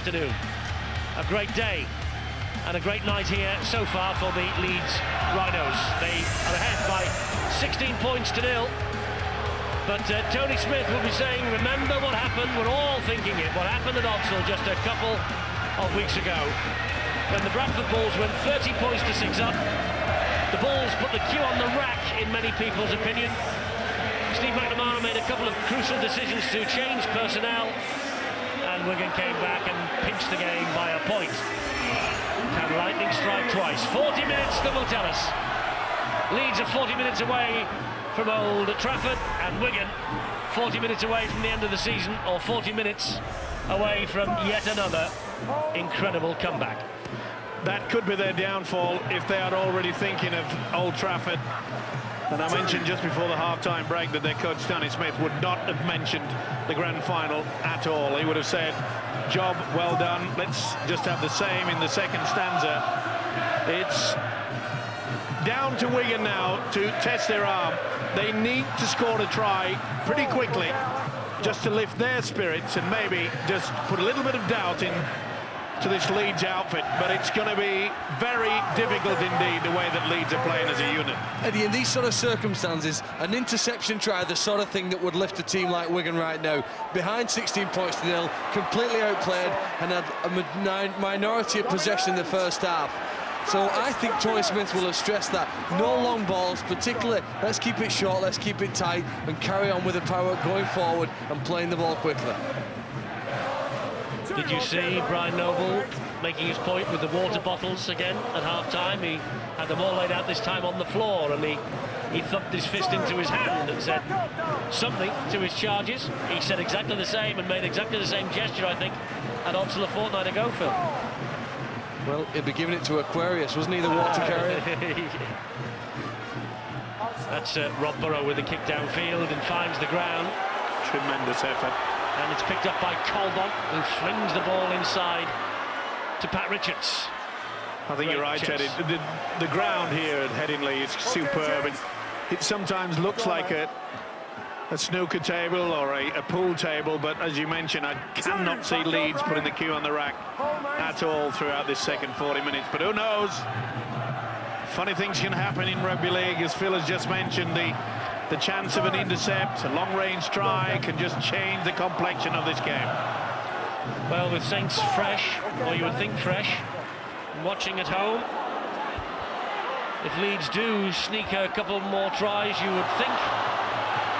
afternoon. A great day and a great night here so far for the Leeds Rhinos. They are ahead by 16 points to 0. But Tony Smith will be saying, remember what happened, we're all thinking it, what happened at Oxford just a couple of weeks ago, when the Bradford Bulls went 30 points to 6 up. The Bulls put the cue on the rack, in many people's opinion. Steve McNamara made a couple of crucial decisions to change personnel, and Wigan came back and pinched the game by a point. Can lightning strike twice? 40 minutes, that will tell us. Leeds are 40 minutes away from Old Trafford, and Wigan 40 minutes away from the end of the season, or 40 minutes away from yet another incredible comeback. That could be their downfall if they are already thinking of Old Trafford. And I mentioned just before the half-time break that their coach Tony Smith would not have mentioned the grand final at all. He would have said, job well done, let's just have the same in the second stanza. It's down to Wigan now to test their arm. They need to score a try pretty quickly just to lift their spirits and maybe just put a little bit of doubt in to this Leeds outfit, but it's going to be very difficult indeed the way that Leeds are playing as a unit. Eddie, in these sort of circumstances, an interception try, the sort of thing that would lift a team like Wigan right now, behind 16 points to 0, completely outplayed and had a minority of possession in the first half. So I think Tony Smith will have stressed that. No long balls, particularly, let's keep it short, let's keep it tight, and carry on with the power going forward and playing the ball quickly. Did you see Brian Noble making his point with the water bottles again at half-time? He had them all laid out this time on the floor, and he thumped his fist into his hand and said something to his charges. He said exactly the same and made exactly the same gesture, I think, at Oxford a fortnight ago, Phil. Well, he'd be giving it to Aquarius, wasn't he, the water carrier? That's Rob Burrow with the kick downfield and finds the ground. Tremendous effort. And it's picked up by Colbon, who flings the ball inside to Pat Richards. I think you're right, Eddie. The ground here at Headingley is superb. It sometimes looks like a snooker table or a pool table, but as you mentioned, I cannot see Leeds putting the cue on the rack at all throughout this second 40 minutes. But who knows? Funny things can happen in rugby league, as Phil has just mentioned. The chance of an intercept, a long-range try, can just change the complexion of this game. Well, with Saints fresh, or you would think fresh, and watching at home, if Leeds do sneak a couple more tries, you would think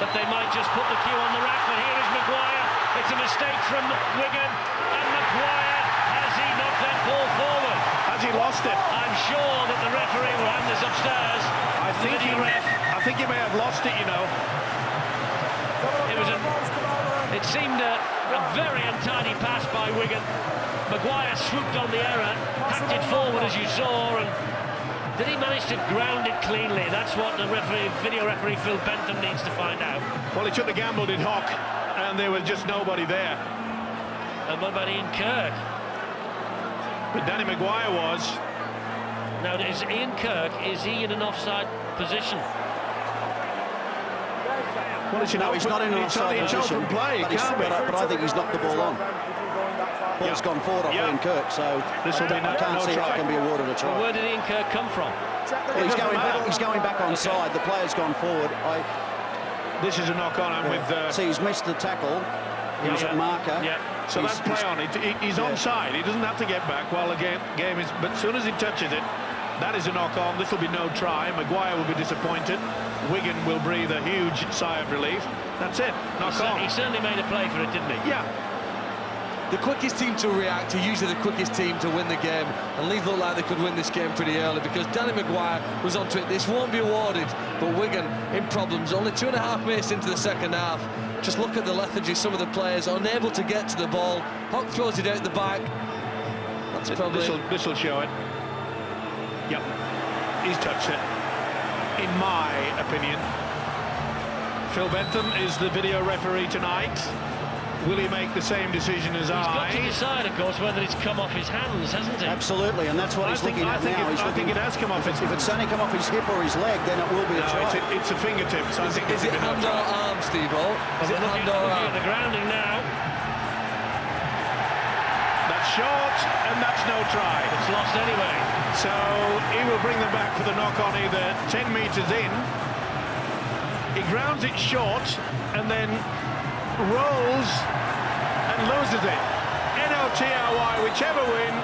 that they might just put the cue on the rack. But here is Maguire. It's a mistake from Wigan, and Maguire, has he knocked that ball forward? Has he lost it? I'm sure that the referee will hand this upstairs. I think he may have lost it, you know. It seemed a very untidy pass by Wigan. Maguire swooped on the error, hacked it forward as you saw, and did he manage to ground it cleanly? That's what the video referee Phil Bentham needs to find out. Well, he took the gamble, did Hock, and there was just nobody there. And what about Ian Kirk? But Danny Maguire was. Now, is Ian Kirk, is he in an offside position? Well, no, he's not in an offside position, play. But I think he's knocked the ball on. Ball's gone forward off Ian Kirk, so I can't see if it can be awarded a try. Well, where did Ian Kirk come from? Well, he's going back on side. The player's gone forward. This is a knock-on. I'm with... See, he's missed the tackle. He was a marker. Yeah. So that's play on. He's onside. He doesn't have to get back while the game is... But as soon as he touches it, that is a knock-on. This will be no try. Maguire will be disappointed. Wigan will breathe a huge sigh of relief. That's it. Knock-on. He certainly made a play for it, didn't he? Yeah. The quickest team to react are usually the quickest team to win the game, and Leeds looked like they could win this game pretty early because Danny Maguire was onto it. This won't be awarded, but Wigan in problems. Only 2.5 minutes into the second half. Just look at the lethargy, some of the players unable to get to the ball. Hock throws it out the back. That's probably... This will show it. Yep. He's touched it. In my opinion. Phil Bentham is the video referee tonight. Will he make the same decision as He's got to decide, of course, whether it's come off his hands, hasn't it? Absolutely, and that's what he's looking at now. I think it has come off his... If it's only come off his hip or his leg, then it will be a try. It's a fingertip, so I think is it hand or arm, Steve-O? Is it hand or arm? The grounding now. That short, and that's no try. It's lost anyway. So he will bring them back for the knock-on either 10 metres in. He grounds it short and then rolls and loses it. NOTRY, whichever win.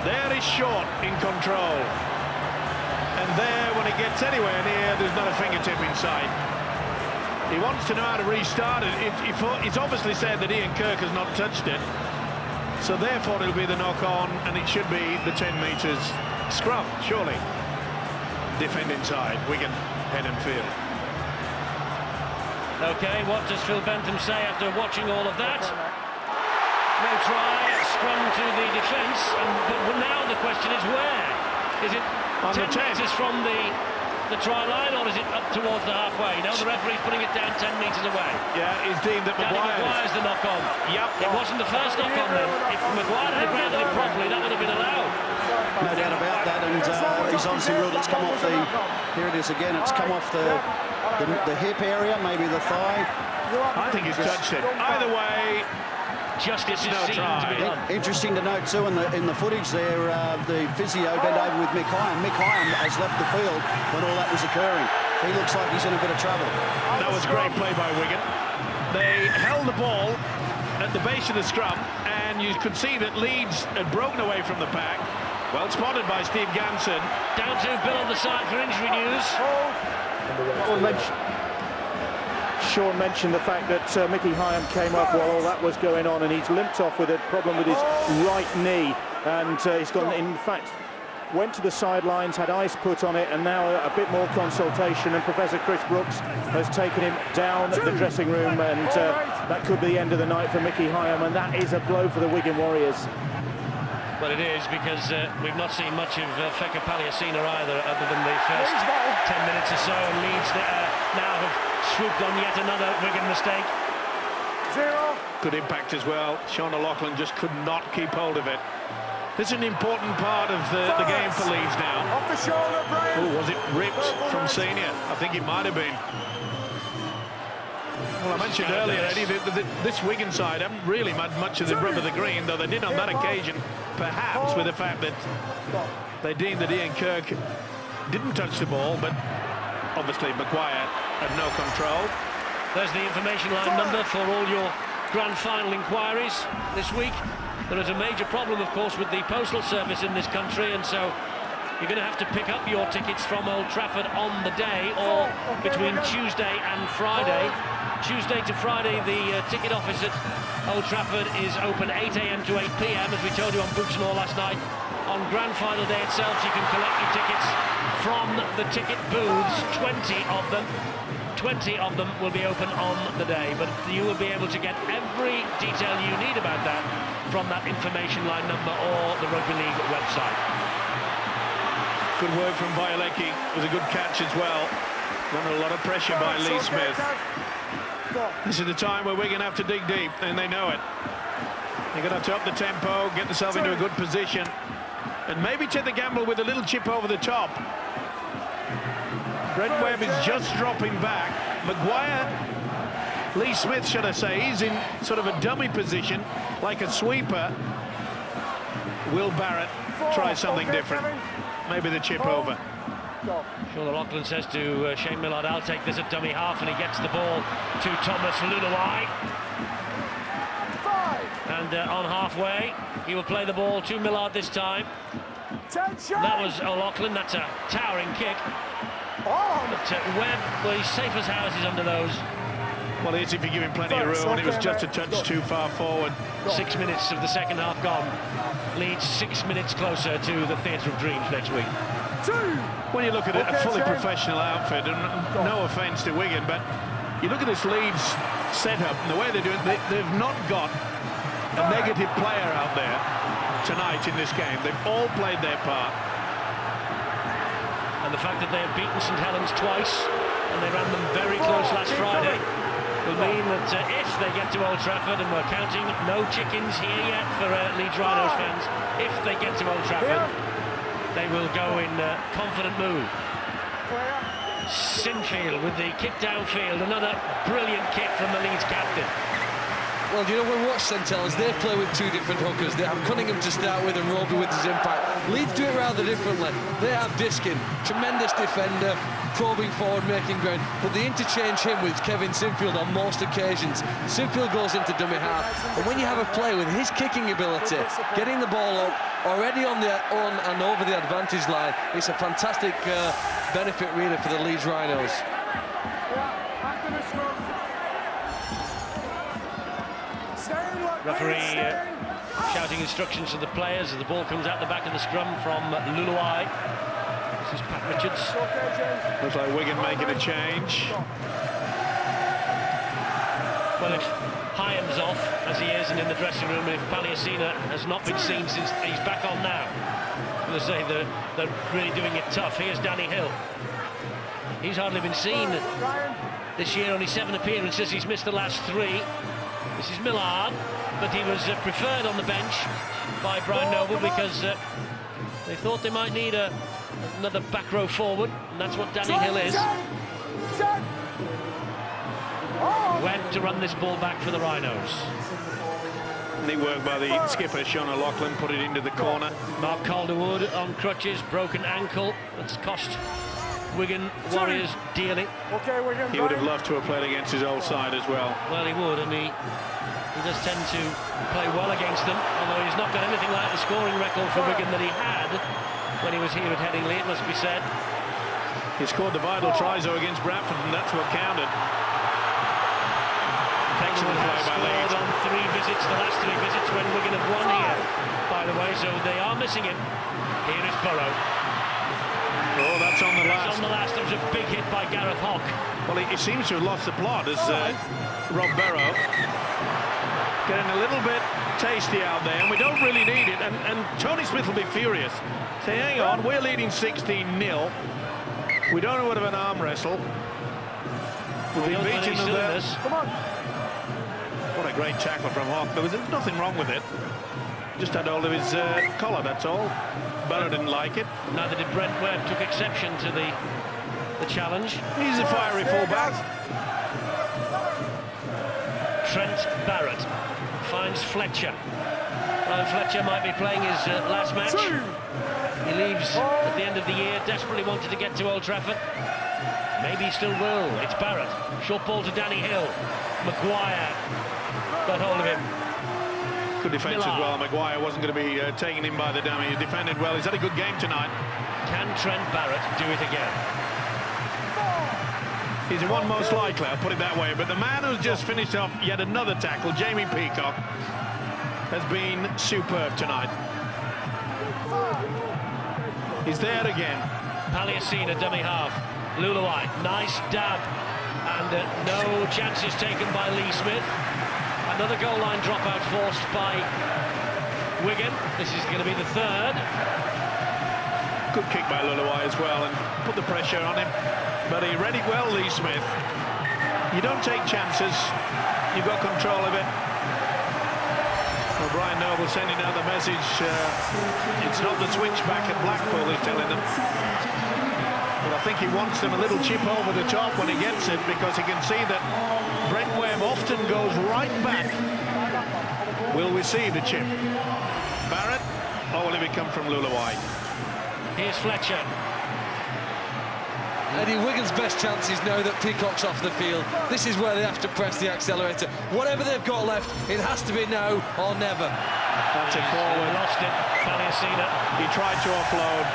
There is short in control. And there, when it gets anywhere near, there's not a fingertip inside. He wants to know how to restart it. It's obviously said that Ian Kirk has not touched it. So therefore it'll be the knock-on, and it should be the 10 metres scrum, surely. Defend inside, Wigan, head and field. OK, what does Phil Bentham say after watching all of that? No try, scrum to the defence, but now the question is where? Is it on 10 the metres from the try line, or is it up towards the halfway? No, the referee's putting it down 10 metres away. Yeah, he's deemed that Maguire's the knock-on. Yep. It wasn't the first knock-on then. If Maguire had grounded it properly, that would have been allowed. No doubt about that, and he's obviously ruled it's come off the... Here it is again, it's come off the hip area, maybe the thigh. I think he's touched it. Either way, justice is seen to be done. Interesting to note too in the footage there, the physio bent over with Mick Hyam. Mick Hyam has left the field when all that was occurring. He looks like he's in a bit of trouble. That was great play by Wigan. They held the ball at the base of the scrum, and you could see that Leeds had broken away from the pack. Well spotted by Steve Ganson. Down to Bill on the side for injury news. Sean mentioned the fact that Mickey Hyam came off while all that was going on, and he's limped off with a problem with his right knee, and he's gone, in fact, went to the sidelines, had ice put on it, and now a bit more consultation, and Professor Chris Brooks has taken him down the dressing room, and that could be the end of the night for Mickey Hyam, and that is a blow for the Wigan Warriors. Well, it is, because we've not seen much of Feka Paliasina either, other than the first 10 minutes or so, and Leeds now have swooped on yet another Wigan mistake. Good impact as well. Sean O'Loughlin just could not keep hold of it. This is an important part of the game for Leeds now. Off the shoulder, Brian. Oh, was it ripped from Senior? I think it might have been. Well, I mentioned earlier, Eddie, this Wigan side haven't really had much of the rub of the green, though they did on that occasion, perhaps with the fact that they deemed that Ian Kirk didn't touch the ball, but obviously Maguire had no control. There's the information line number for all your grand final inquiries this week. There is a major problem, of course, with the postal service in this country, and so you're going to have to pick up your tickets from Old Trafford on the day or between Tuesday and Friday. Tuesday to Friday, the ticket office at Old Trafford is open 8 AM to 8 PM, as we told you on Boots and All last night. On Grand Final day itself, you can collect your tickets from the ticket booths, 20 of them will be open on the day, but you will be able to get every detail you need about that from that information line number or the Rugby League website. Good work from Bielecki. It was a good catch as well. Under a lot of pressure by Lee Smith. This is the time where we're going to have to dig deep, and they know it. They're going to have to up the tempo, get themselves into a good position, and maybe take the gamble with a little chip over the top. Brent Webb is just dropping back. Maguire, Lee Smith, should I say, he's in sort of a dummy position, like a sweeper. Will Barrett try something different? Maybe the chip over. Sean O'Loughlin says to Shane Millard, I'll take this at dummy half, and he gets the ball to Thomas Lunuwai. And on halfway, he will play the ball to Millard this time. That was O'Loughlin. That's a towering kick. But Webb, well, he's safe as houses under those. Well, he is if you give him plenty of room, and it was just a touch too far forward. 6 minutes of the second half gone. Leeds 6 minutes closer to the Theatre of Dreams next week. When you look at it, a fully professional outfit, and no offence to Wigan, but you look at this Leeds setup and the way they do it, they've not got a negative player out there tonight in this game. They've all played their part. And the fact that they have beaten St Helens twice, and they ran them very close last Friday, will mean that if they get to Old Trafford, and we're counting no chickens here yet for Leeds Rhinos fans, if they get to Old Trafford, they will go in confident mood. Sinfield with the kick downfield, another brilliant kick from the Leeds captain. well, you know, when we watch St Helens, they play with two different hookers. They have Cunningham to start with and Roby with his impact. Leeds do it rather differently. They have Diskin, tremendous defender, probing forward, making ground, but they interchange him with Kevin Sinfield on most occasions. Sinfield goes into dummy half, and when you have a player with his kicking ability, getting the ball up, already on and over the advantage line, it's a fantastic benefit really for the Leeds Rhinos. Referee shouting instructions to the players as the ball comes out the back of the scrum from Luluai. This is Pat Richards. Looks like Wigan making a change. Well, if Hyam's off, as he is, and in the dressing room, if Palliasina has not been seen since he's back on now, I'm going to say they're really doing it tough. Here's Danny Hill. He's hardly been seen this year, only 7 appearances. He's missed the last 3. This is Millard, but he was preferred on the bench by Brian Noble because they thought they might need another back row forward, and that's what Danny Hill is. Went to run this ball back for the Rhinos. Neat work by the skipper, Sean O'Loughlin, put it into the corner. Mark Calderwood on crutches, broken ankle. That's cost Wigan Warriors dearly. He would have loved to have played against his old side as well. Well, he would, and he does tend to play well against them, although he's not got anything like the scoring record for Wigan that he had when he was here at Headingley, it must be said. He scored the vital tries though against Bradford, and that's what counted. Excellent play by Leeds. On 3 visits, the last 3 visits when Wigan have won here, by the way, so they are missing him. Here is Burrow. Oh, that's on the last. That's on the last. It was a big hit by Gareth Hock. Well, he seems to have lost the plot as Rob Burrow getting a little bit tasty out there, and we don't really need it. And Tony Smith will be furious. Say, hang on, we're leading 16-0. We don't know what of an arm wrestle. We've been beating them there. Come on. What a great tackle from Hock. There was nothing wrong with it. Just had hold of his collar, that's all. Burrow didn't like it. Neither did Brent Webb, took exception to the challenge. He's a fiery fullback. Trent Barrett finds Fletcher. Ryan Fletcher might be playing his last match. He leaves at the end of the year, desperately wanted to get to Old Trafford. Maybe he still will. It's Barrett. Short ball to Danny Hill. Maguire got hold of him. Good defence as well. Maguire wasn't going to be taken in by the dummy. He defended well. He's had a good game tonight. Can Trent Barrett do it again? He's the one most likely, I'll put it that way. But the man who's just finished off yet another tackle, Jamie Peacock, has been superb tonight. He's there again. Palliasina, dummy half. Luluai, nice dab. And no chances taken by Lee Smith. Another goal line dropout forced by Wigan. This is going to be the 3rd. Good kick by Luluai as well, and put the pressure on him. But he read it well, Lee Smith. You don't take chances. You've got control of it. Well, Brian Noble sending out the message. It's not the switchback at Blackpool, he's telling them. But I think he wants them a little chip over the top when he gets it, because he can see that Brent Webb often goes right back. Will we see the chip? Barrett, or will it come from Luluai? Here's Fletcher. Eddie, Wigan's best chances now that Peacock's off the field. This is where they have to press the accelerator. Whatever they've got left, it has to be now or never. That's it forward. Lost it, Palliasina. He tried to offload.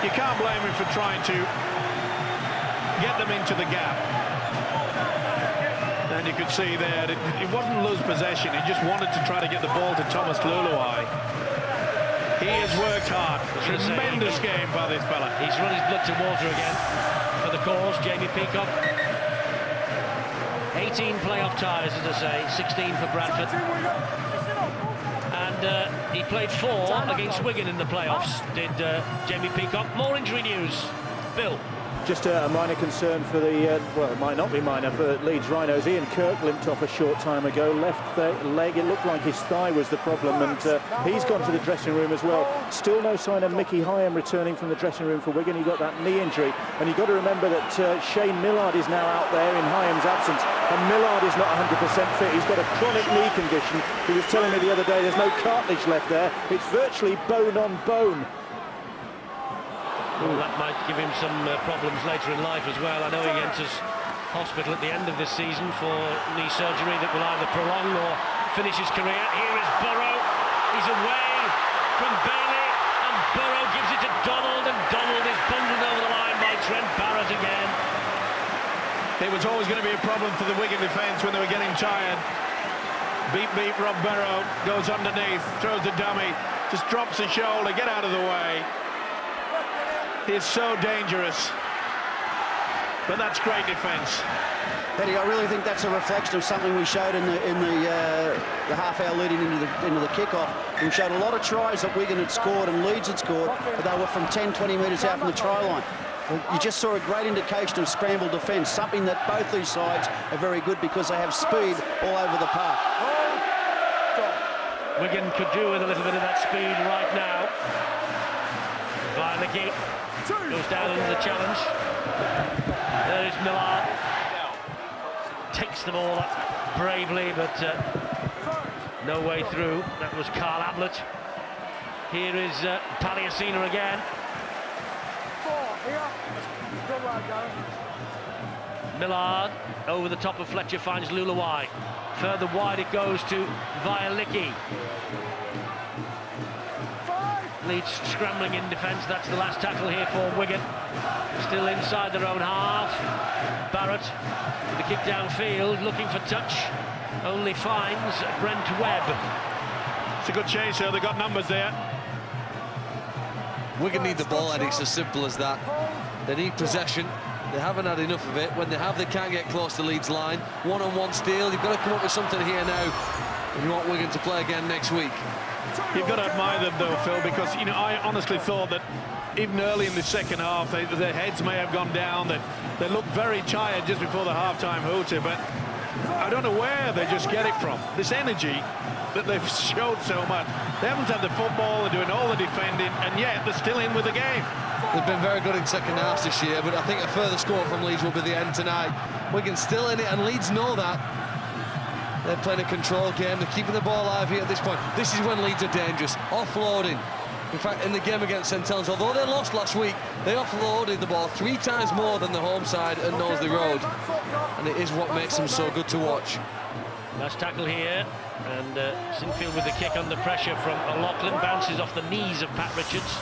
You can't blame him for trying to get them into the gap. And you could see there, it wasn't lose possession. He just wanted to try to get the ball to Thomas Luluai. He has worked hard. Tremendous game by this fella. He's run his blood to water again for the cause, Jamie Peacock. 18 playoff ties, as I say, 16 for Bradford. And he played 4 against Wigan in the playoffs, did Jamie Peacock. More injury news. Bill. Just a minor concern for the, well, it might not be minor for Leeds Rhinos. Ian Kirk limped off a short time ago, left leg, it looked like his thigh was the problem, and he's gone to the dressing room as well. Still no sign of Mickey Hyam returning from the dressing room for Wigan. He got that knee injury, and you've got to remember that Shane Millard is now out there in Hyam's absence, and Millard is not 100% fit. He's got a chronic knee condition. He was telling me the other day there's no cartilage left there. It's virtually bone on bone. Well, that might give him some problems later in life as well. I know he enters hospital at the end of this season for knee surgery that will either prolong or finish his career. Here is Burrow. He's away from Bailey, and Burrow gives it to Donald, and Donald is bundled over the line by Trent Barrett again. It was always going to be a problem for the Wigan defence when they were getting tired. Beep, Rob Burrow goes underneath, throws the dummy, just drops his shoulder, get out of the way. He's so dangerous, but that's great defence. Eddie, I really think that's a reflection of something we showed in the half hour leading into the kickoff. We showed a lot of tries that Wigan had scored and Leeds had scored, but they were from 10-20 metres out from the try line. You just saw a great indication of scrambled defence, something that both these sides are very good because they have speed all over the park. Wigan could do with a little bit of that speed right now. Violiki goes down into the challenge. There is Millard. Takes the ball up bravely, but no way through. That was Carl Ablett. Here is Paliasina again. Millard over the top of Fletcher finds Lulawai. Further wide it goes to Violiki. Leeds scrambling in defence. That's the last tackle here for Wigan. Still inside their own half. Barrett, the kick downfield, looking for touch. Only finds Brent Webb. It's a good chase, though. They've got numbers there. Wigan need the ball, and it's as simple as that. They need possession. They haven't had enough of it. When they have, they can't get close to Leeds' line. One-on-one steal. You've got to come up with something here now if you want Wigan to play again next week. You've got to admire them, though, Phil, because, you know, I honestly thought that even early in the second half, their heads may have gone down, that they looked very tired just before the half-time hooter, but I don't know where they just get it from. This energy that they've showed so much. They haven't had the football, they're doing all the defending, and yet they're still in with the game. They've been very good in second halves this year, but I think a further score from Leeds will be the end tonight. Wigan's still in it, and Leeds know that. They're playing a control game. They're keeping the ball alive here at this point. This is when Leeds are dangerous. Offloading. In fact, in the game against St Helens, although they lost last week, they offloaded the ball 3 times more than the home side at Knowsley Road. And it is what makes them so good to watch. Last tackle here, and Sinfield with the kick under pressure from O'Loughlin. Bounces off the knees of Pat Richards.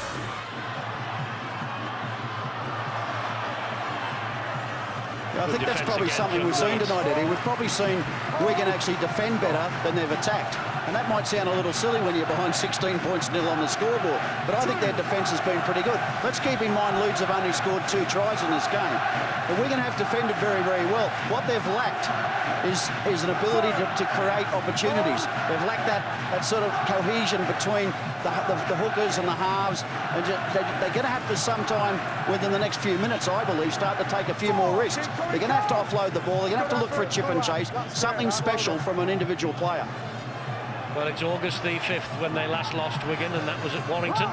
I think that's probably something we've seen tonight, Eddie. We've probably seen Wigan actually defend better than they've attacked. And that might sound a little silly when you're behind 16 points nil on the scoreboard, but I think their defence has been pretty good. Let's keep in mind Leeds have only scored 2 tries in this game. But Wigan have defended very, very well. What they've lacked is an ability to create opportunities. They've lacked that sort of cohesion between the hookers and the halves. And they're going to have to sometime within the next few minutes, I believe, start to take a few more risks. They're going to have to offload the ball. They're going to have to look for a chip and chase, something special from an individual player. Well, it's August the 5th when they last lost Wigan, and that was at Warrington.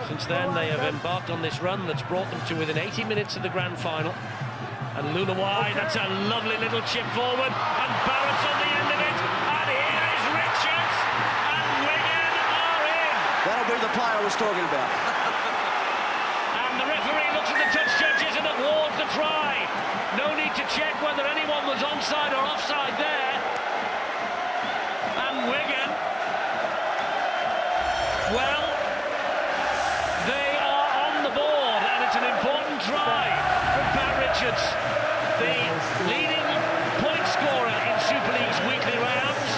Since then, they have embarked on this run that's brought them to within 80 minutes of the grand final. And Lulawai, that's a lovely little chip forward, and Barrett's on the end of it, and here is Richards, and Wigan are in. That'll be the player I was talking about. And the referee looks at the touch judges and awards the try. No need to check whether anyone was onside or offside there. And Wigan, well, they are on the board, and it's an important try from Pat Richards, the leading point scorer in Super League's weekly rounds,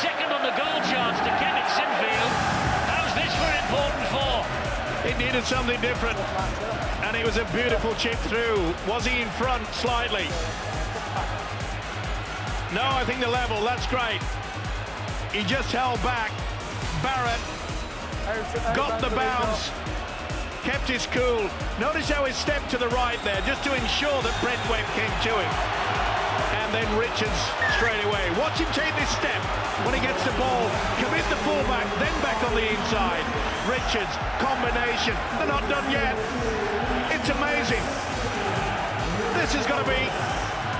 second on the goal charts to Kenneth Sinfield. How's this for important for? It needed something different, and it was a beautiful chip through. Was he in front slightly? No, I think the level, that's great. He just held back. Barrett got the bounce. kept his cool. Notice how he stepped to the right there, just to ensure that Brent Webb came to him. And then Richards straight away. Watch him take this step when he gets the ball. Commit the fullback, then back on the inside. Richards, combination. They're not done yet. It's amazing. This is going to be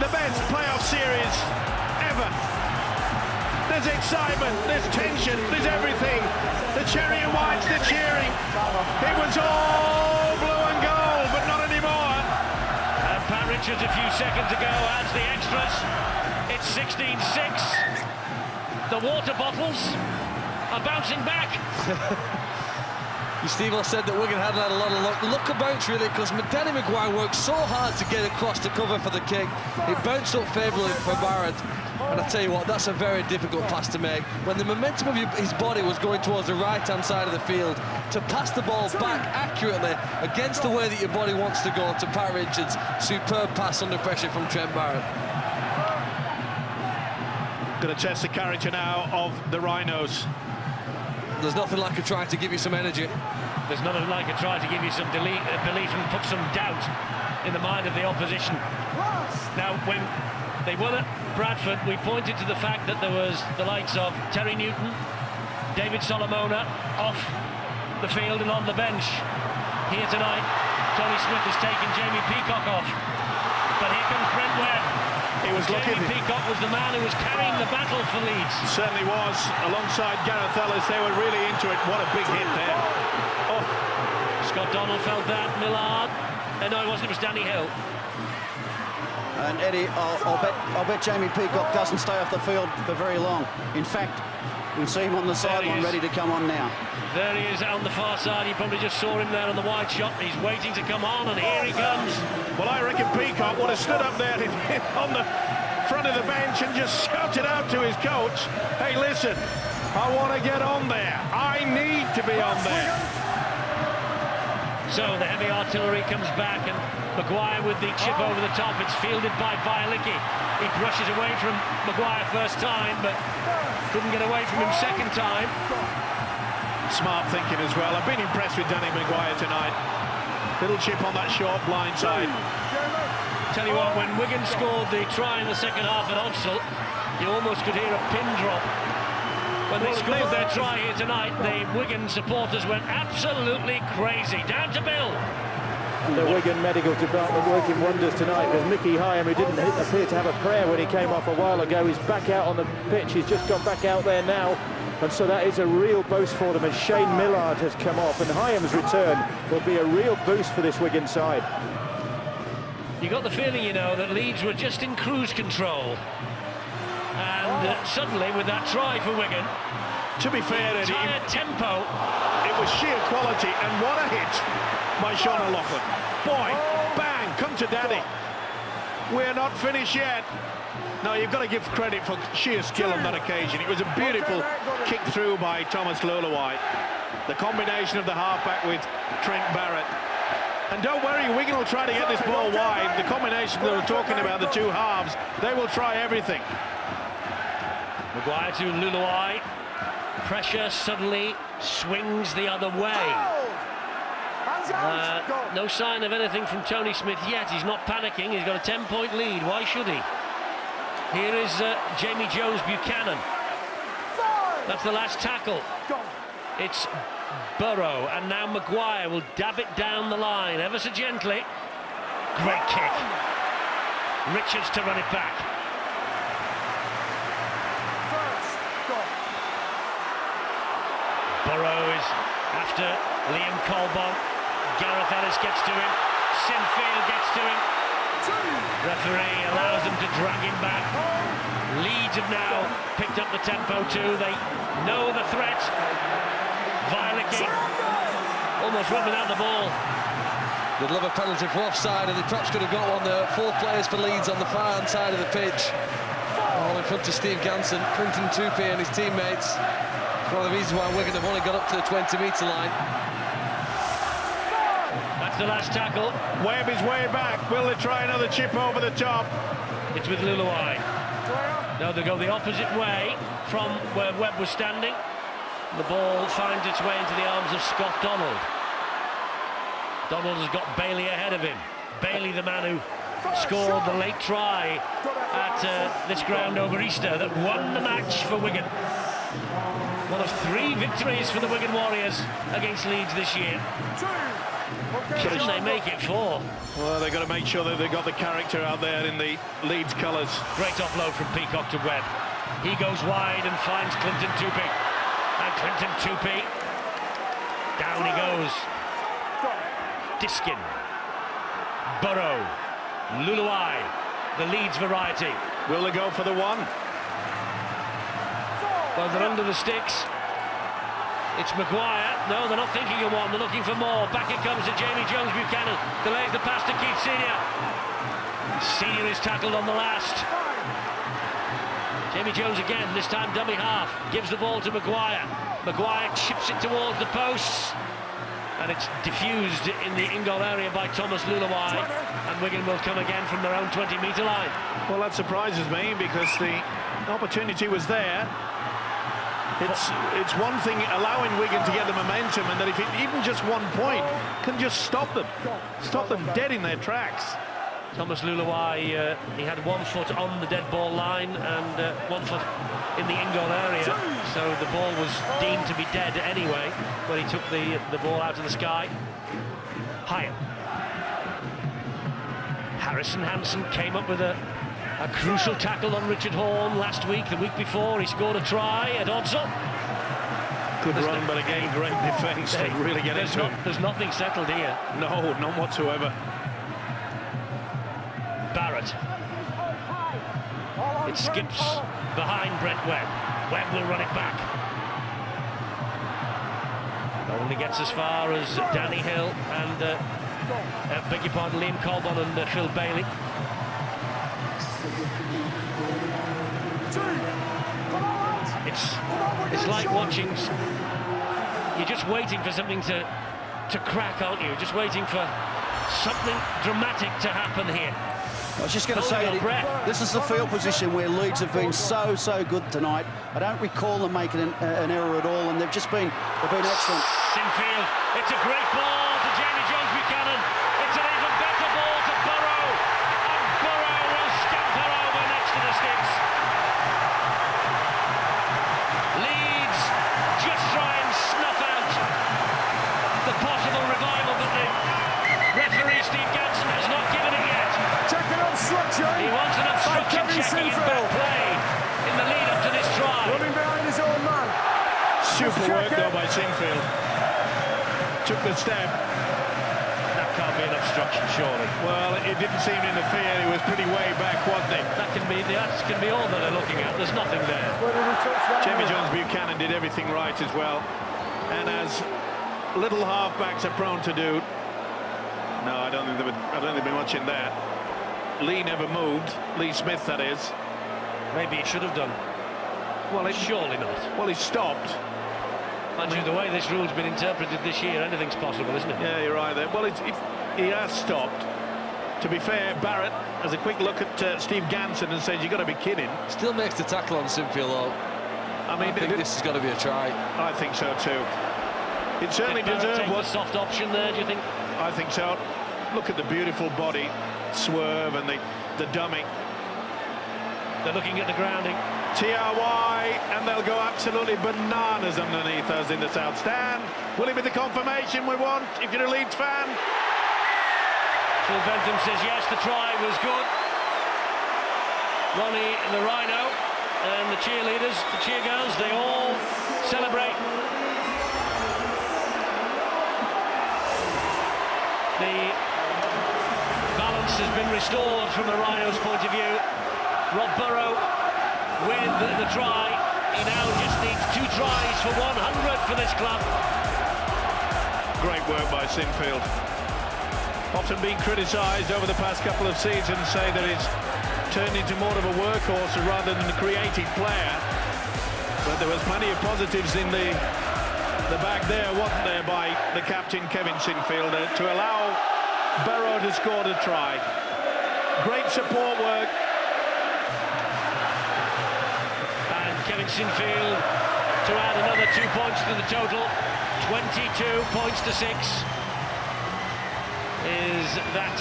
the best playoff series ever. There's excitement, there's tension, there's everything. The cherry and whites, the cheering. It was all blue and gold, but not anymore. And Pat Richards a few seconds ago adds the extras. It's 16-6. The water bottles are bouncing back. Steve said that Wigan hadn't had a lot of luck about really, because Danny Maguire worked so hard to get across to cover for the kick. It bounced up favourably for Barrett, and I tell you what, that's a very difficult pass to make. When the momentum of his body was going towards the right-hand side of the field, to pass the ball back accurately against the way that your body wants to go to Pat Richards, superb pass under pressure from Trent Barrett. Going to test the character now of the Rhinos. There's nothing like a try to give you some energy. There's nothing like a try to give you some belief and put some doubt in the mind of the opposition. Now, when they won at Bradford, we pointed to the fact that there was the likes of Terry Newton, David Solomona off the field and on the bench. Here tonight, Tony Smith has taken Jamie Peacock off. But here comes Brent Webb. He was lucky. Jamie Peacock was the man who was carrying the battle for Leeds. Certainly was, alongside Gareth Ellis. They were really into it. What a big hit there. Oh. Scott Donald felt that. Millard. No, it wasn't. It was Danny Hill. And Eddie, I'll bet Jamie Peacock doesn't stay off the field for very long. In fact, we'll see him on the sideline ready to come on now. There he is on the far side. You probably just saw him there on the wide shot. He's waiting to come on, and here he comes. Well, I reckon Peacock would have stood up there on the front of the bench and just shouted out to his coach, hey, listen, I want to get on there. I need to be on there. So the heavy artillery comes back, and Maguire with the chip over the top. It's fielded by Vialicki. He brushes away from Maguire first time, but couldn't get away from him second time. Smart thinking as well. I've been impressed with Danny Maguire tonight. Little chip on that short blind side. Tell you what, when Wigan scored the try in the second half at Odsal, you almost could hear a pin drop. When they scored their try here tonight, the Wigan supporters went absolutely crazy. Down to Bill. And the Wigan medical department working wonders tonight, because Mickey Hyam, who didn't appear to have a prayer when he came off a while ago, is back out on the pitch. He's just gone back out there now. And so that is a real boost for them as Shane Millard has come off, and Hyam's return will be a real boost for this Wigan side. You got the feeling, you know, that Leeds were just in cruise control. And suddenly, with that try for Wigan, to be fair, Eddie, entire tempo. It was sheer quality, and what a hit by Sean O'Loughlin. Boy, bang, come to daddy. We're not finished yet. No, you've got to give credit for sheer skill on that occasion. It was a beautiful kick through by Thomas Luluai. The combination of the halfback with Trent Barrett. And don't worry, Wigan will try to get this ball wide. The combination that we're talking about, the two halves, they will try everything. Maguire to Luluai. Pressure suddenly swings the other way. No sign of anything from Tony Smith yet. He's not panicking. He's got a 10-point lead. Why should he? Here is Jamie Jones-Buchanan. That's the last tackle. It's Burrow, and now Maguire will dab it down the line ever so gently. Great kick. Richards to run it back. Burrow is after Liam Colbon. Gareth Ellis gets to him. Sinfield gets to him. Referee allows them to drag him back. Leeds have now picked up the tempo too. They know the threat. Vialicki almost run without the ball. They'd love a penalty for offside, and they perhaps could have got one there. 4 players for Leeds on the far-hand side of the pitch. All in front of Steve Ganson, Quinton Tupi and his teammates. One of the reasons why Wigan have only got up to the 20-metre line. That's the last tackle. Webb is way back. Will they try another chip over the top? It's with Luluai. Now they go the opposite way from where Webb was standing. The ball finds its way into the arms of Scott Donald. Donald has got Bailey ahead of him. Bailey, the man who scored the late try at this ground over Easter that won the match for Wigan. One of 3 victories for the Wigan Warriors against Leeds this year. Can they make it 4? Well, they've got to make sure that they've got the character out there in the Leeds colours. Great offload from Peacock to Webb. He goes wide and finds Clinton Tupee. And Clinton Tupee, down he goes. Diskin, Burrow, Luluai, the Leeds variety. Will they go for the 1? Well, they're under the sticks. It's Maguire. No, they're not thinking of 1. They're looking for more. Back it comes to Jamie Jones Buchanan. Delays the pass to Keith Senior. Senior is tackled on the last. Jamie Jones again, this time dummy half. Gives the ball to Maguire. Maguire chips it towards the posts. And it's diffused in the in-goal area by Thomas Luluai. And Wigan will come again from their own 20-metre line. Well, that surprises me because the opportunity was there. It's one thing allowing Wigan to get the momentum, and that if even just 1 point can just stop them dead in their tracks. Thomas Luluai, he had 1 foot on the dead ball line and 1 foot in the in-goal area, so the ball was deemed to be dead anyway when he took the ball out of the sky. Higher. Harrison Hansen came up with a crucial tackle on Richard Horne last week. The week before, he scored a try at Odsal. Good run, but again, great defence to really get into it. There's nothing settled here. No, none whatsoever. Barrett. It skips behind Brent Webb. Webb will run it back. Only gets as far as Danny Hill and, beg your pardon, Liam Colbon and Phil Bailey. It's like watching. You're just waiting for something to crack, aren't you? Just waiting for something dramatic to happen here. I was just going to say, this is the field position where Leeds have been so good tonight. I don't recall them making an error at all, and they've been excellent. Sinfield, it's a great ball to Jamie Jones Buchanan. It's an even better ball to Burrow, and Burrow will scamper over next to the sticks. Leeds just try and snuff out the possible revival, but the referee Steve Ganson has not given it yet. Checking obstruction. He wants an obstruction checking in back play in the lead up to this try. Running behind his own man. Super work though by Sinfield. Took the step. That can't be an obstruction, surely. Well, it didn't seem to interfere. It was pretty way back, wasn't it? That can be all that they're looking at. There's nothing there. Jamie Jones Buchanan did everything right as well. And as little halfbacks are prone to do. No, I don't think there'd be much in that. Lee never moved. Lee Smith, that is. Maybe he should have done. Well, surely not. Well, he stopped. Mind you, the way this rule's been interpreted this year, anything's possible, isn't it? Yeah, you're right there. Well, he has stopped. To be fair, Barrett has a quick look at Steve Ganson and says, "You've got to be kidding." Still makes the tackle on Sinfield, though. I think this has got to be a try. I think so too. It certainly deserved a soft option there, do you think? I think so. Look at the beautiful body swerve and the dummy. They're looking at the grounding. TRY, and they'll go absolutely bananas underneath us in the south stand. Will it be the confirmation we want if you're a Leeds fan? Phil Bentham says yes, the try was good. Ronnie and the Rhino and the cheerleaders, the cheergirls, they all celebrate. The balance has been restored from the Rhinos' point of view. Rob Burrow with the try. He now just needs 2 tries for 100 for this club. Great work by Sinfield. Often been criticised over the past couple of seasons, say that he's turned into more of a workhorse rather than a creative player. But there was plenty of positives in the back there, wasn't there, by the captain Kevin Sinfield to allow Burrow to score the try. Great support work. And Kevin Sinfield to add another 2 points to the total. 22 points to 6. is that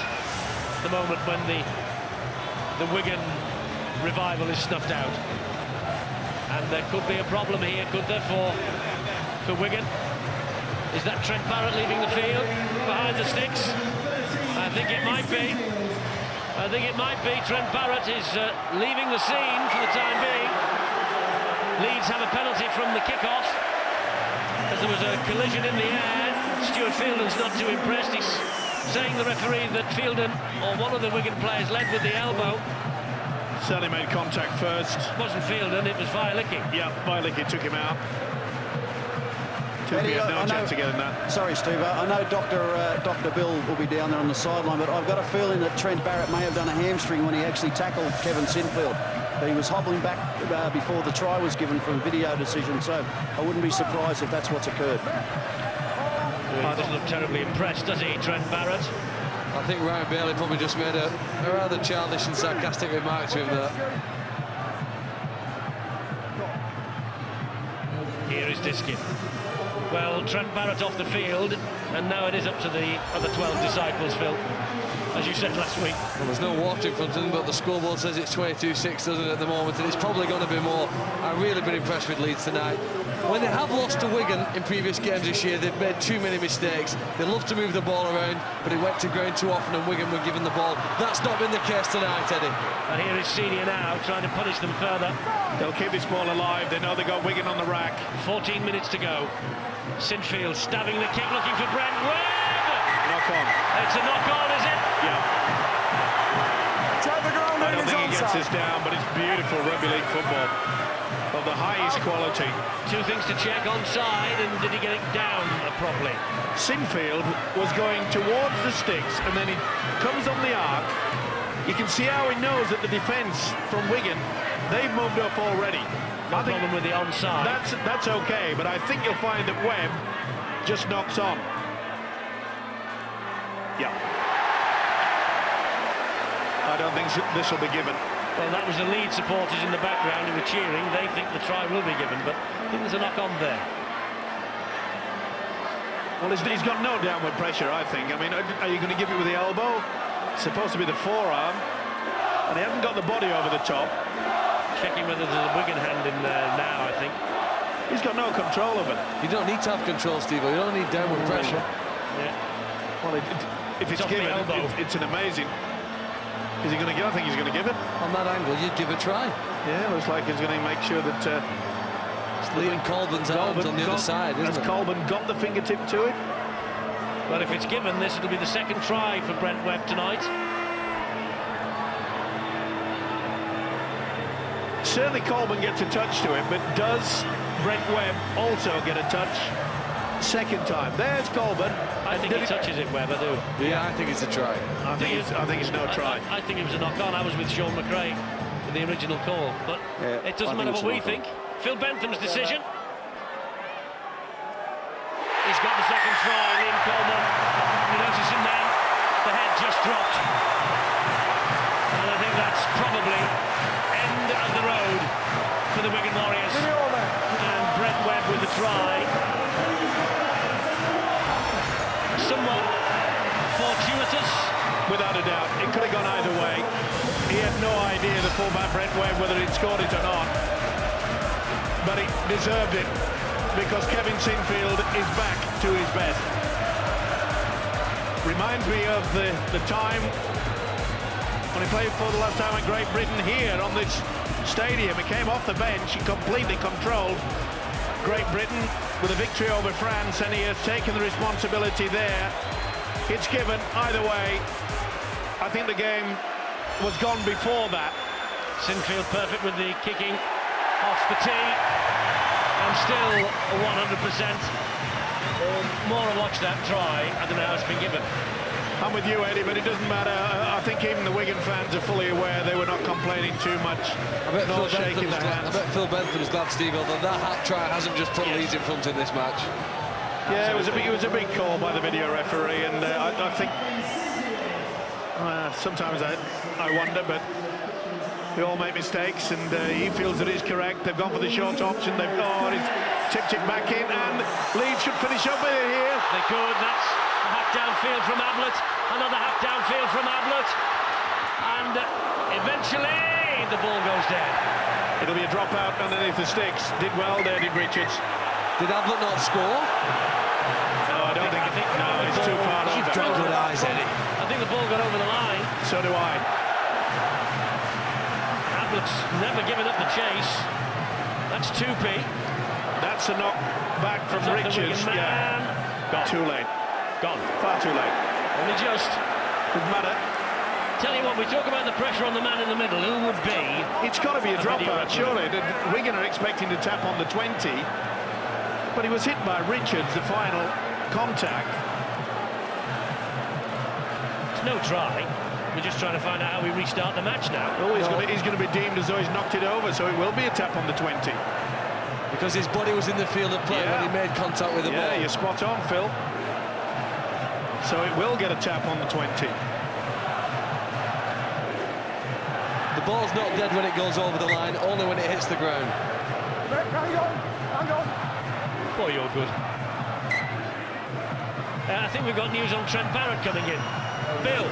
the moment when the Wigan revival is snuffed out? And there could be a problem here, could there, for Wigan? Is that Trent Barrett leaving the field behind the sticks? I think it might be. I think it might be. Trent Barrett is leaving the scene for the time being. Leeds have a penalty from the kick-off, as there was a collision in the air. Stuart Fielden's not too impressed. He's saying the referee that Fielden, or one of the Wigan players, led with the elbow. Certainly made contact first. It wasn't Fielden, it was Vialicki. Yeah, Vialicki took him out. Eddie, No chance to get in that. Sorry, Steve. I know Dr. Bill will be down there on the sideline, but I've got a feeling that Trent Barrett may have done a hamstring when he actually tackled Kevin Sinfield. He was hobbling back before the try was given from video decision, so I wouldn't be surprised if that's what's occurred. He doesn't look terribly impressed, does he, Trent Barrett? I think Ryan Bailey probably just made a rather childish and sarcastic remark to him there. Here is Diskin. Well, Trent Barrett off the field, and now it is up to the other 12 disciples, Phil, as you said last week. Well, there's no water in front of them, but the scoreboard says it's 22-6, doesn't it, at the moment, and it's probably going to be more. I've really been impressed with Leeds tonight. When they have lost to Wigan in previous games this year, they've made too many mistakes. They love to move the ball around, but it went to ground too often and Wigan were given the ball. That's not been the case tonight, Eddie. And here is Senior now, trying to punish them further. They'll keep this ball alive. They know they got Wigan on the rack. 14 minutes to go. Sinfield stabbing the kick, looking for Brent Webb. Knock on. It's a knock on, is it? Yeah. Drive the ground I in don't his think he gets onside. this down, but it's beautiful rugby league football of the highest quality. Two things to check: onside, and did he get it down properly? Sinfield was going towards the sticks, and then he comes on the arc. You can see how he knows that the defence from Wigan, they've moved up already. No problem with the onside. That's okay, but I think you'll find that Webb just knocks on. Yeah. I don't think this will be given. Well, that was the Leeds supporters in the background who were cheering. They think the try will be given, but I think there's a knock on there. Well, he's got no downward pressure, I think. I mean, are you going to give it with the elbow? It's supposed to be the forearm, and he hasn't got the body over the top. Checking whether there's a Wigan hand in there now, I think. He's got no control of it. You don't need to have control, Steve. You don't need downward pressure. Yeah. Well, if it's off the given, elbow. it's an amazing. Is he going to give? I think he's going to give it. On that angle, you'd give a try. Yeah, looks like he's going to make sure that. It's leaving Colburn's arms on the other side, isn't has it? Colburn got the fingertip to it? Well, if it's given, this will be the second try for Brent Webb tonight. Certainly Colburn gets a touch to it, but does Brent Webb also get a touch second time? There's Colburn. I think he touches it, Webb, I do. Yeah, I think it's a try. I think it's no try. I think it was a knock-on. I was with Sean McRae in the original call, but Yeah, it doesn't I matter think what we it's a think. Phil Bentham's decision. He's got the second try, Liam Coleman. You notice him then, the head just dropped. And I think that's probably end of the road for the Wigan Warriors. Give me all that. And Brent Webb with the try. Somewhat fortuitous. Without a doubt, it could have gone either way. He had no idea, the fullback Brent Webb, whether he'd scored it or not. But he deserved it, because Kevin Sinfield is back to his best. Reminds me of the time when he played for the last time in Great Britain here on this stadium. He came off the bench, he completely controlled Great Britain with a victory over France, and he has taken the responsibility there. It's given either way. I think the game was gone before that. Sinfield perfect with the kicking off the tee, and still 100%. More to watch that try. I don't know how it's been given. I'm with you, Eddie, but it doesn't matter. I think even the Wigan fans are fully aware. They were not complaining too much, not shaking their hands. I bet Phil Bentham's glad, Steve, that hat try hasn't just put Leeds in front in this match. Yeah, it was a big call by the video referee, and I think sometimes I wonder, but We all make mistakes, and he feels that he's correct. They've gone for the short option. He's tipped it back in, and Leeds should finish up with it here. They could. That's a hack downfield from Ablett. Another hack downfield from Ablett. And eventually the ball goes dead. It'll be a dropout underneath the sticks. Did well there, did Richards. Did Ablett not score? No, I don't think. No, it's too far over. You've got good eyes, Eddie. I think the ball got over the line. So do I. Ablett's never given up the chase. That's 2p. That's a knock back from Richards. Yeah. Gone. Too late. Gone. Far too late. Only just. Doesn't matter. Tell you what, we talk about the pressure on the man in the middle. Who would be? It's got to be a dropout, surely. Wigan are expecting to tap on the 20, but he was hit by Richards, the final contact. It's no try. We're just trying to find out how we restart the match now. Oh, he's going to be deemed as though he's knocked it over, so it will be a tap on the 20. Because his body was in the field of play when he made contact with the ball. Yeah, you're spot on, Phil. So it will get a tap on the 20. The ball's not dead when it goes over the line, only when it hits the ground. Hang on. Boy, you're good. I think we've got news on Trent Barrett coming in. Bill.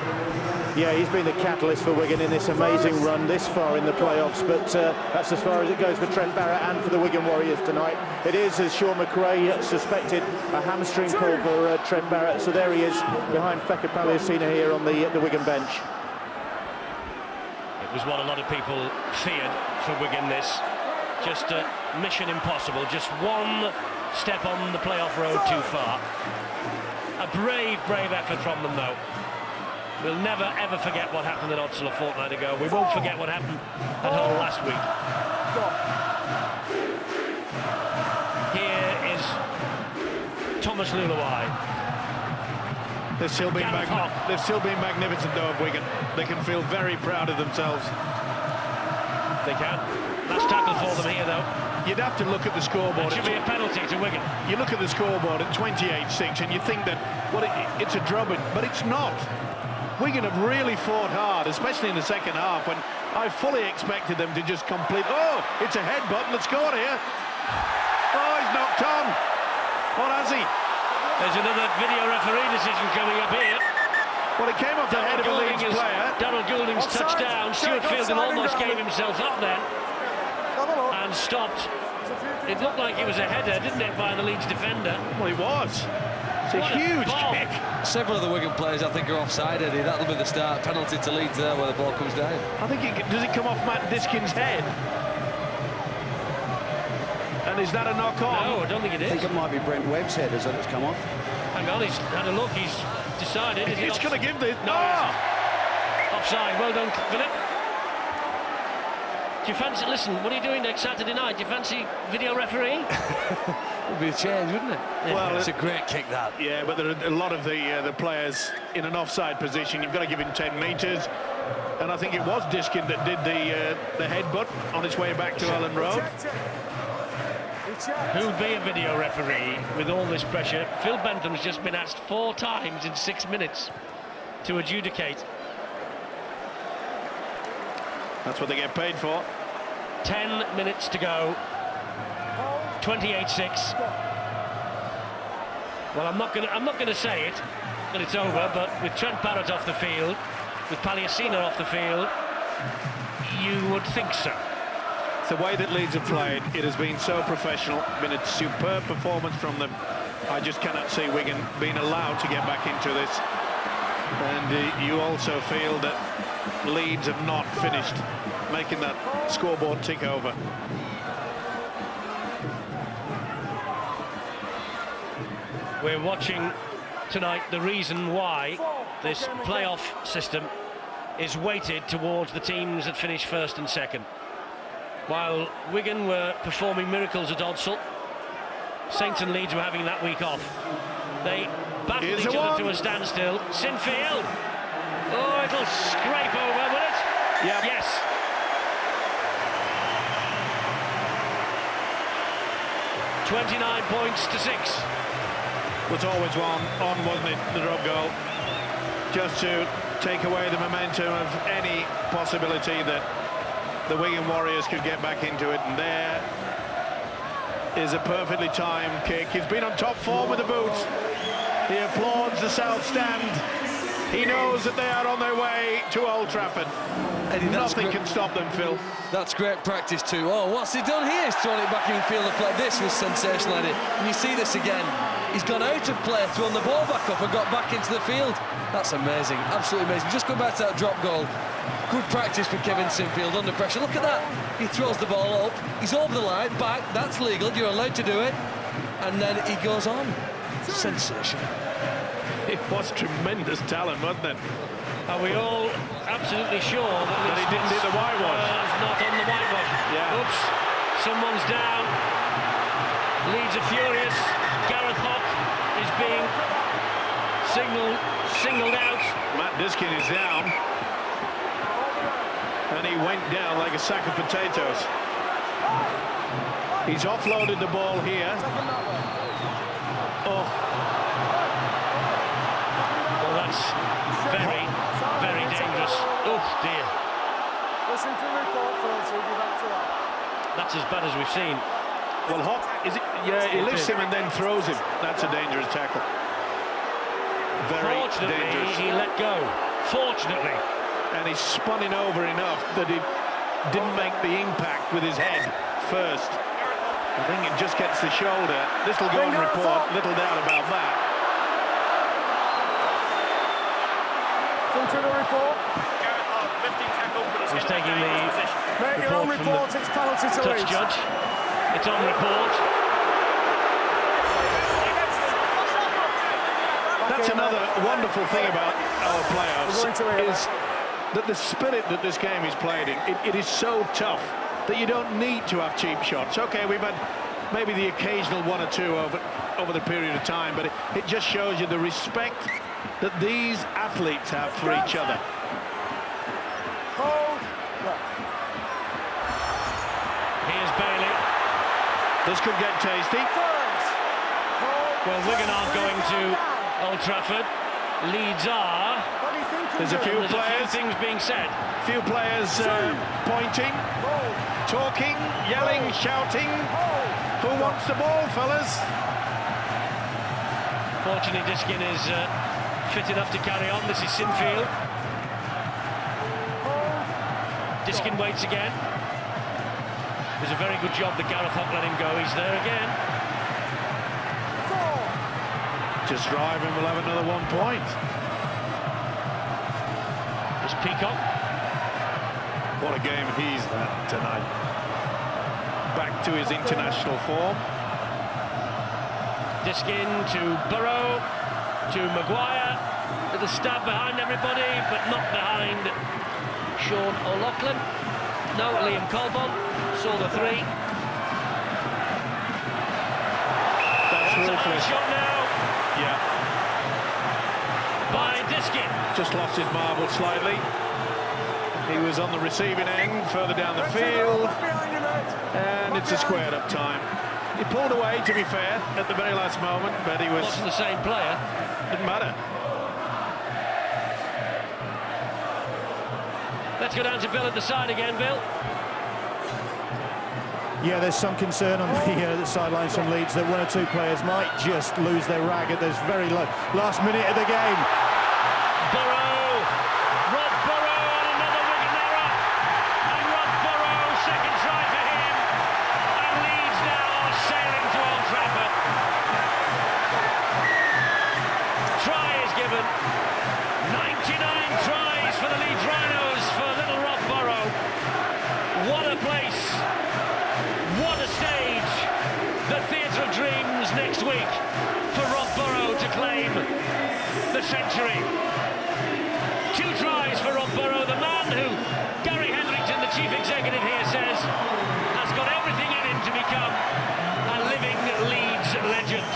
Yeah, he's been the catalyst for Wigan in this amazing run this far in the playoffs, but that's as far as it goes for Trent Barrett and for the Wigan Warriors tonight. It is, as Sean McRae suspected, a hamstring pull for Trent Barrett, so there he is behind Feka Paliasina here on the Wigan bench. It was what a lot of people feared for Wigan, this. Just mission impossible, just one step on the playoff road too far. A brave effort from them, though. We'll never, ever forget what happened at Odsal a fortnight ago. We won't forget what happened at Hull last week. Here is Thomas Luluai. They've still been magnificent, though, of Wigan. They can feel very proud of themselves. They can. Last tackle for them here, though. You'd have to look at the scoreboard. It should be a penalty to Wigan. You look at the scoreboard at 28-6 and you think that, well, it's a drubbing, but it's not. Wigan have really fought hard, especially in the second half, when I fully expected them to just complete. Oh, it's a headbutt and the score here. Oh, he's knocked on. What has he? There's another video referee decision coming up here. Well, it came off the head of a Leeds player. Darryl Goulding's touchdown. Stuart Fielding almost gave himself up then and stopped. It looked like it was a header, didn't it, by the Leeds defender? Well, it was. It's a huge kick. Several of the Wigan players, I think, are offside, Eddie. That'll be the start. Penalty to Leeds there where the ball comes down. I think does it come off Matt Diskin's head? And is that a knock-on? No, I don't think it is. I think it might be Brent Webb's head as it's come off. Hang on, he's had a look. He's decided. It's going to give this. No, offside. Well done, Philip. Do you fancy? Listen, what are you doing next Saturday night? Do you fancy video referee? Would be a change, wouldn't it? Yeah. Well, it's a great kick, that. Yeah, but there are a lot of the players in an offside position. You've got to give him 10 metres, and I think it was Diskin that did the headbutt on his way back to Ellen Road. Who'd be a video referee with all this pressure? Phil Bentham's just been asked 4 times in 6 minutes to adjudicate. That's what they get paid for. 10 minutes to go. 28-6. Well, I'm not going to say it that it's over, but with Trent Barrett off the field, with Paliasina off the field, you would think so. The way that Leeds have played, it has been so professional, been a superb performance from them. I just cannot see Wigan being allowed to get back into this. And you also feel that Leeds have not finished making that scoreboard tick over. We're watching tonight the reason why this playoff system is weighted towards the teams that finish first and second. While Wigan were performing miracles at Odsal, Saints and Leeds were having that week off. They battled each other to a standstill. Sinfield. Oh, it'll scrape over, will it? Yep. Yes. $29 points to 6. Was always on, wasn't it, the drop goal? Just to take away the momentum of any possibility that the Wigan Warriors could get back into it, and there is a perfectly timed kick. He's been on top form with the boots. He applauds the South Stand. He knows that they are on their way to Old Trafford. Eddie, Nothing can stop them, Phil. That's great practice too. Oh, what's he done here? He's thrown it back in field of play. This was sensational, Eddie. And you see this again. He's gone out of play, thrown the ball back up and got back into the field. That's amazing, absolutely amazing. Just go back to that drop goal. Good practice for Kevin Sinfield under pressure. Look at that. He throws the ball up. He's over the line, back. That's legal. You're allowed to do it. And then he goes on. Sensational. It was tremendous talent, wasn't it? Are we all absolutely sure that he didn't hit the whitewash? Not on the whitewash. Yeah. Oops, someone's down. Leeds are furious. Gareth Hock is being singled out. Matt Diskin is down. And he went down like a sack of potatoes. He's offloaded the ball here. Oh. Well, that's very, very dangerous. Oh, dear. Listen to the report first, we'll be back to that. That's as bad as we've seen. Well, Hock, is it? Yeah, he lifts him and then throws him. That's a dangerous tackle. Very Fortunately, dangerous. he let go. Fortunately. And he spun it over enough that he didn't make the impact with his head first. I think it just gets the shoulder. This will go on report, little doubt about that. Into the report. He's taking the Mate, you're on report, it's penalty to touch Leeds. judge. It's on report. That's another wonderful thing about our playoffs is that the spirit that this game is played in, it is so tough that you don't need to have cheap shots. Okay, we've had maybe the occasional one or two over the period of time, but it just shows you the respect that these athletes have for each other. Here's Bailey. This could get tasty. Well, Wigan aren't going to Old Trafford. Leeds are. There's a few players. Things being said. Few players pointing, talking, yelling, shouting. Who wants the ball, fellas? Fortunately, Diskin is fit enough to carry on. This is Sinfield. Diskin waits again. It was a very good job that Gareth Hock let him go. He's there again. Just drive and we'll have another 1 point. There's Peacock. What a game he's had tonight. Back to his international form. Diskin to Burrow, to Maguire. Little stab behind everybody, but not behind Sean O'Loughlin. No, Liam Colbon saw the three. That's a high ruthless. shot now Yeah. by Diskin. Just lost his marble slightly. He was on the receiving end, further down the field. And it's a squared up time. He pulled away, to be fair, at the very last moment, but he was... Wasn't the same player. Didn't matter. Let's go down to Bill at the side again, Bill. Yeah, there's some concern on the sidelines from Leeds that one or two players might just lose their rag at this very last minute of the game. Burrow, Rob Burrow, and another Wigan error. And Rob Burrow, second try for him. And Leeds now are sailing to Old Trafford. Try is given. 99 tries for the Leeds Rhinos for little Rob Burrow. What a place. What a stage. The Theatre of Dreams next week for Rob Burrow to claim the century. 2 tries for Rob Burrow, the man who Gary Hendrickson, the chief executive here, says has got everything in him to become a living Leeds legend.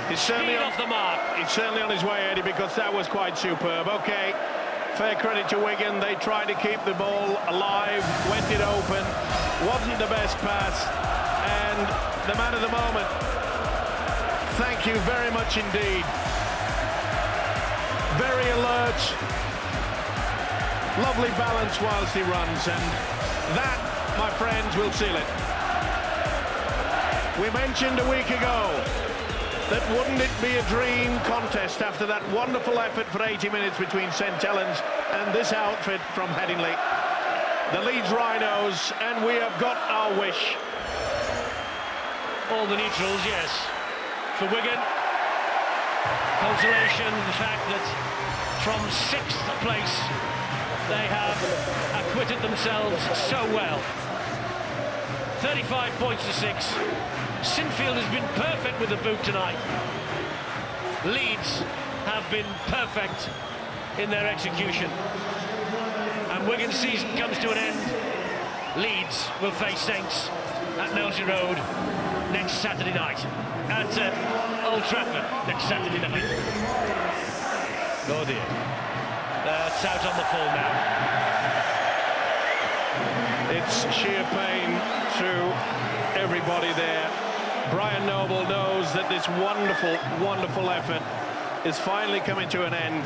He's certainly Speed off the mark. He's certainly on his way, Eddie, because that was quite superb. Okay, fair credit to Wigan. They tried to keep the ball alive, went it open, wasn't the best pass, and the man of the moment. Thank you very much indeed. Very alert, Lovely balance whilst he runs, and that, my friends, will seal it. We mentioned a week ago that wouldn't it be a dream contest after that wonderful effort for 80 minutes between St Helens and this outfit from Headingley. The Leeds Rhinos, and we have got our wish. All the neutrals, yes. For Wigan, consolation, the fact that from 6th place they have acquitted themselves so well. 35 points to 6. Sinfield has been perfect with the boot tonight. Leeds have been perfect in their execution. And Wigan's season comes to an end. Leeds will face Saints at Melton Road next Saturday night. At Old Trafford next Saturday night. Oh dear. That's out on the full now. It's sheer pain through everybody there. Brian Noble knows that this wonderful, wonderful effort is finally coming to an end.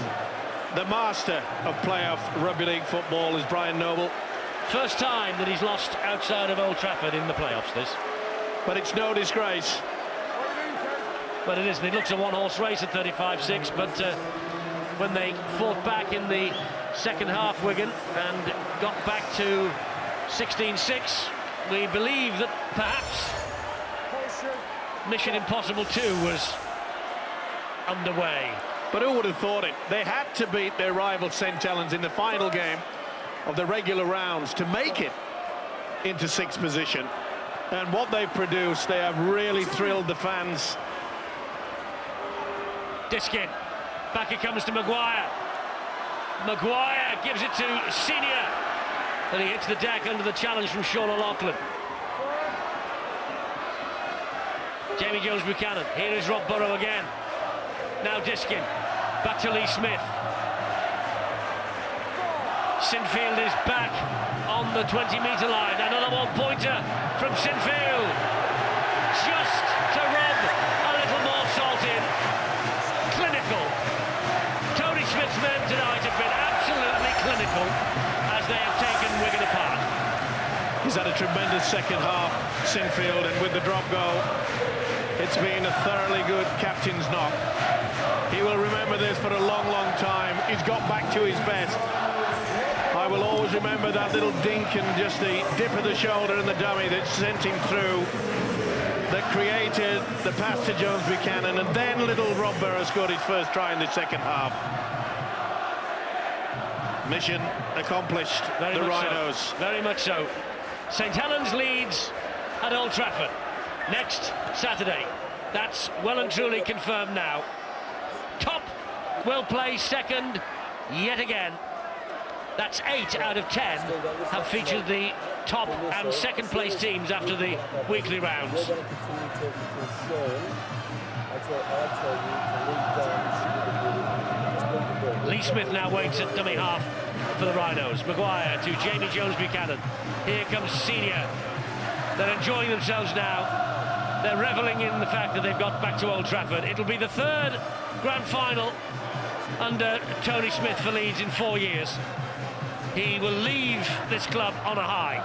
The master of playoff rugby league football is Brian Noble. First time that he's lost outside of Old Trafford in the playoffs, this. But it's no disgrace. But it isn't. It looks a one-horse race at 35-6, but when they fought back in the second half, Wigan, and got back to 16-6, we believe that perhaps Mission Impossible 2 was underway. But who would have thought it? They had to beat their rival St Helens in the final game of the regular rounds to make it into 6th position. And what they've produced, they have really thrilled the fans. Diskin, back it comes to Maguire. Maguire gives it to Senior, and he hits the deck under the challenge from Sean O'Loughlin. Jamie Jones-Buchanan, here is Rob Burrow again. Now Diskin, back to Lee Smith. Sinfield is back on the 20-metre line. Another one-pointer from Sinfield. Just to rub a little more salt in. Clinical. Tony Smith's men tonight have been absolutely clinical as they have taken Wigan apart. He's had a tremendous second half, Sinfield, and with the drop goal, it's been a thoroughly good captain's knock. He will remember this for a long, long time. He's got back to his best. I will always remember that little dink and just the dip of the shoulder and the dummy that sent him through, that created the pass to Jones-Buchanan, and then little Rob Burrow scored his first try in the second half. Mission accomplished. Very the much Rhinos. So. Very much so. St Helens leads at Old Trafford next Saturday. That's well and truly confirmed now. Top will play second yet again. That's 8 out of 10 have featured the top and second place teams after the weekly rounds. Lee Smith now waits at dummy half for the Rhinos. Maguire to Jamie Jones-Buchanan. Here comes Senior. They're enjoying themselves now. They're revelling in the fact that they've got back to Old Trafford. It'll be the third grand final under Tony Smith for Leeds in 4 years. He will leave this club on a high.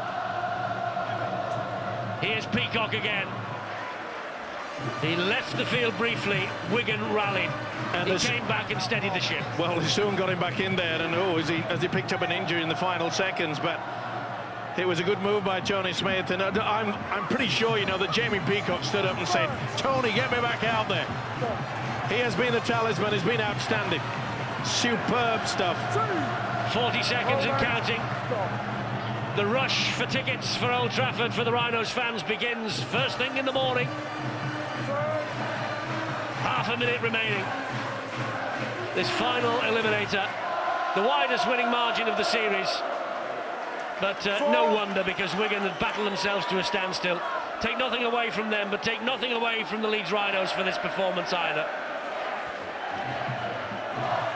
Here's Peacock again. He left the field briefly. Wigan rallied. And he came back and steadied the ship. Well, he soon got him back in there, and as he picked up an injury in the final seconds, but it was a good move by Tony Smith, and I'm pretty sure, you know, that Jamie Peacock stood up and said, "Tony, get me back out there." He has been the talisman. He's been outstanding. Superb stuff. 40 seconds and counting. The rush for tickets for Old Trafford for the Rhinos fans begins first thing in the morning. Half a minute remaining. This final eliminator, the widest winning margin of the series. But no wonder, because Wigan had battled themselves to a standstill. Take nothing away from them, but take nothing away from the Leeds Rhinos for this performance either.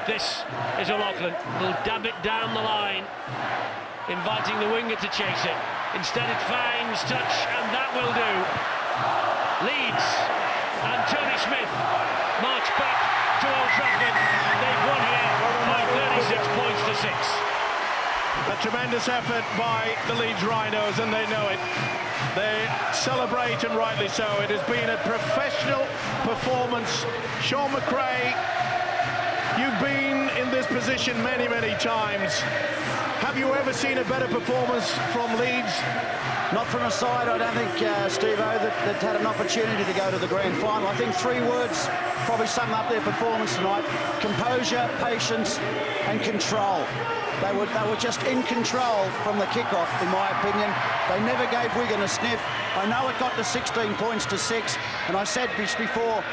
This is O'Loughlin, who'll dab it down the line, inviting the winger to chase it. Instead it finds touch, and that will do. Leeds and Tony Smith march back to Old Trafford. They've won here by 36 points to 6. A tremendous effort by the Leeds Rhinos, and they know it. They celebrate, and rightly so. It has been a professional performance. Sean McRae, you've been in this position many, many times. Have you ever seen a better performance from Leeds? Not from a side, I don't think, Steve-O, that had an opportunity to go to the grand final. I think 3 words probably sum up their performance tonight: composure, patience and control. They were just in control from the kick-off, in my opinion. They never gave Wigan a sniff. I know it got to 16 points to 6, and I said this before,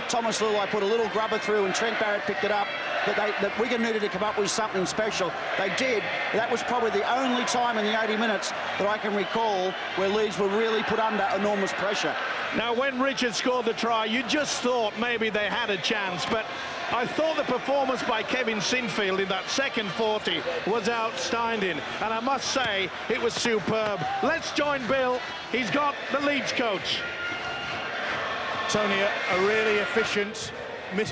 Thomas Lulai put a little grubber through and Trent Barrett picked it up, that Wigan needed to come up with something special. They did. That was probably the only time in the 80 minutes that I can recall where Leeds were really put under enormous pressure. Now, when Richard scored the try, you just thought maybe they had a chance, but I thought the performance by Kevin Sinfield in that second 40 was outstanding, and I must say it was superb. Let's join Bill. He's got the Leeds coach. Tony, a really efficient,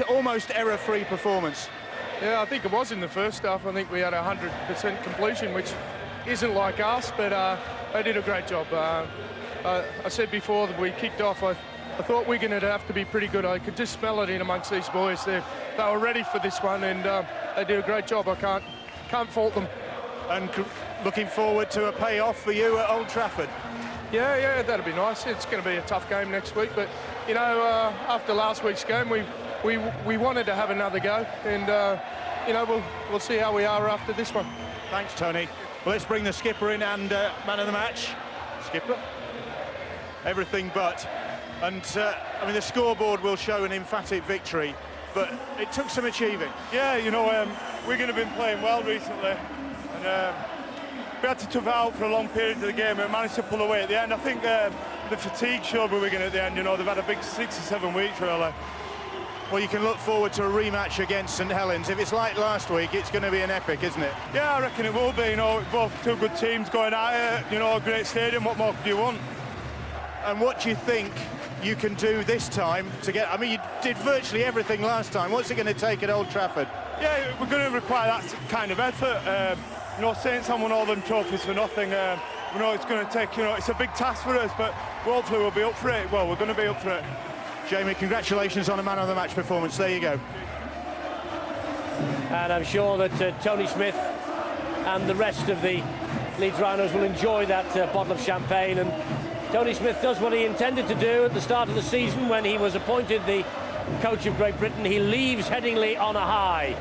almost error-free performance. Yeah, I think it was in the first half. I think we had 100% completion, which isn't like us, but they did a great job. I said before that we kicked off, I thought Wigan would have to be pretty good. I could just smell it in amongst these boys. They were ready for this one, and they did a great job. I can't fault them. And looking forward to a payoff for you at Old Trafford. Yeah, that'd be nice. It's going to be a tough game next week, but you know, after last week's game, we wanted to have another go, and you know, we'll see how we are after this one. Thanks, Tony. Well, let's bring the skipper in and man of the match. Skipper. Everything but. And I mean, the scoreboard will show an emphatic victory, but it took some achieving. Yeah, you know, Wigan have been playing well recently, and we had to tough it out for a long period of the game and managed to pull away at the end. I think the fatigue showed with Wigan at the end. You know, they've had a big 6 or 7 weeks, really. Well, you can look forward to a rematch against St Helens. If it's like last week, it's going to be an epic, isn't it? Yeah, I reckon it will be. You know, both 2 good teams going at it. You know, a great stadium. What more could you want? And what do you think you can do this time to get... I mean, you did virtually everything last time. What's it going to take at Old Trafford? Yeah, we're going to require that kind of effort. You know, Saints haven't won all them trophies for nothing. We know it's going to take, you know, it's a big task for us, but hopefully we'll be up for it. Well, we're going to be up for it. Jamie, congratulations on a man of the match performance. There you go. And I'm sure that Tony Smith and the rest of the Leeds Rhinos will enjoy that bottle of champagne. And Tony Smith does what he intended to do at the start of the season when he was appointed the coach of Great Britain. He leaves Headingley on a high.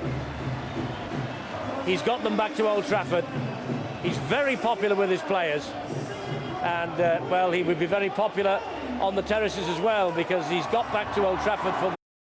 He's got them back to Old Trafford. He's very popular with his players. And, well, he would be very popular on the terraces as well, because he's got back to Old Trafford for